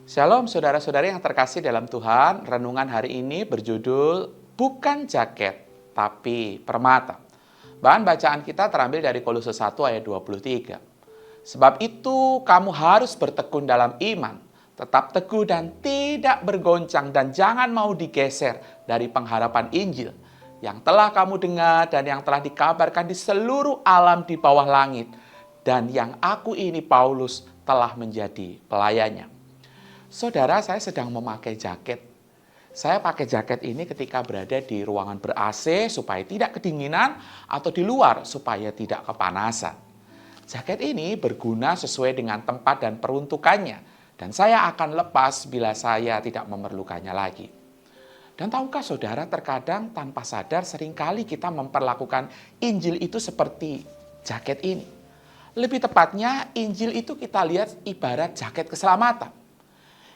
Shalom saudara-saudari yang terkasih dalam Tuhan. Renungan hari ini berjudul Bukan Jaket, Tapi Permata. Bahan bacaan kita terambil dari Kolose 1 ayat 23. Sebab itu kamu harus bertekun dalam iman, tetap teguh dan tidak bergoncang, dan jangan mau digeser dari pengharapan Injil yang telah kamu dengar dan yang telah dikabarkan di seluruh alam di bawah langit, dan yang aku ini Paulus telah menjadi pelayannya. Saudara, saya sedang memakai jaket. Saya pakai jaket ini ketika berada di ruangan ber-AC supaya tidak kedinginan atau di luar supaya tidak kepanasan. Jaket ini berguna sesuai dengan tempat dan peruntukannya, dan saya akan lepas bila saya tidak memerlukannya lagi. Dan tahukah saudara, terkadang tanpa sadar seringkali kita memperlakukan Injil itu seperti jaket ini. Lebih tepatnya, Injil itu kita lihat ibarat jaket keselamatan.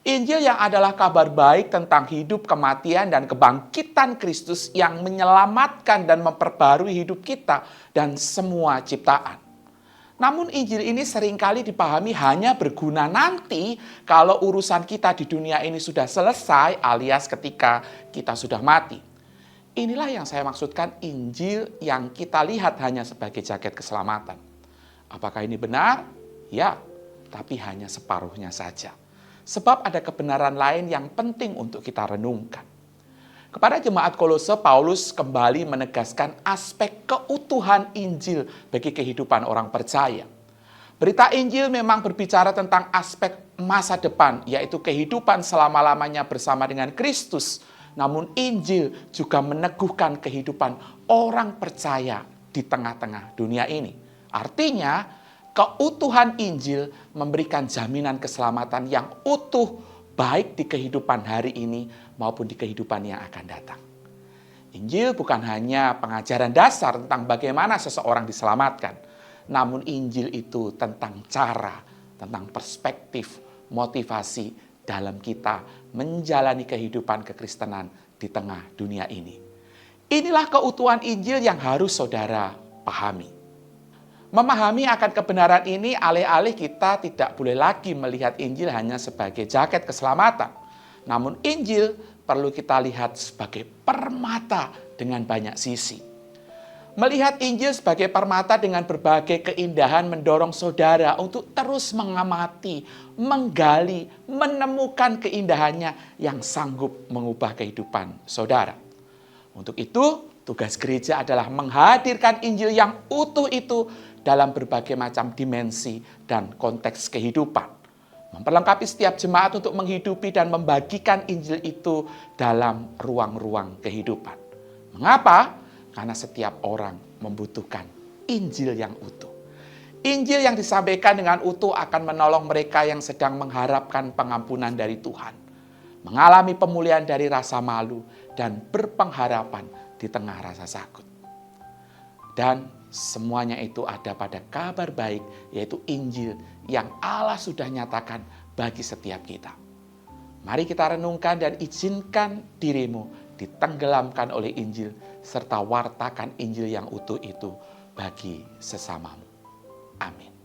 Injil yang adalah kabar baik tentang hidup, kematian, dan kebangkitan Kristus yang menyelamatkan dan memperbarui hidup kita dan semua ciptaan. Namun Injil ini seringkali dipahami hanya berguna nanti kalau urusan kita di dunia ini sudah selesai, alias ketika kita sudah mati. Inilah yang saya maksudkan Injil yang kita lihat hanya sebagai jaket keselamatan. Apakah ini benar? Ya, tapi hanya separuhnya saja. Sebab ada kebenaran lain yang penting untuk kita renungkan. Kepada jemaat Kolose, Paulus kembali menegaskan aspek keutuhan Injil bagi kehidupan orang percaya. Berita Injil memang berbicara tentang aspek masa depan, yaitu kehidupan selama-lamanya bersama dengan Kristus. Namun Injil juga meneguhkan kehidupan orang percaya di tengah-tengah dunia ini. Artinya, keutuhan Injil memberikan jaminan keselamatan yang utuh baik di kehidupan hari ini maupun di kehidupan yang akan datang. Injil bukan hanya pengajaran dasar tentang bagaimana seseorang diselamatkan, namun Injil itu tentang cara, tentang perspektif, motivasi dalam kita menjalani kehidupan kekristenan di tengah dunia ini. Inilah keutuhan Injil yang harus saudara pahami. Memahami akan kebenaran ini, alih-alih kita tidak boleh lagi melihat Injil hanya sebagai jaket keselamatan. Namun Injil perlu kita lihat sebagai permata dengan banyak sisi. Melihat Injil sebagai permata dengan berbagai keindahan mendorong saudara untuk terus mengamati, menggali, menemukan keindahannya yang sanggup mengubah kehidupan saudara. Untuk itu, tugas gereja adalah menghadirkan Injil yang utuh itu dalam berbagai macam dimensi dan konteks kehidupan. Memperlengkapi setiap jemaat untuk menghidupi dan membagikan Injil itu dalam ruang-ruang kehidupan. Mengapa? Karena setiap orang membutuhkan Injil yang utuh. Injil yang disampaikan dengan utuh akan menolong mereka yang sedang mengharapkan pengampunan dari Tuhan, mengalami pemulihan dari rasa malu, dan berpengharapan di tengah rasa takut. Dan semuanya itu ada pada kabar baik, yaitu Injil yang Allah sudah nyatakan bagi setiap kita. Mari kita renungkan dan izinkan dirimu ditenggelamkan oleh Injil, serta wartakan Injil yang utuh itu bagi sesamamu. Amin.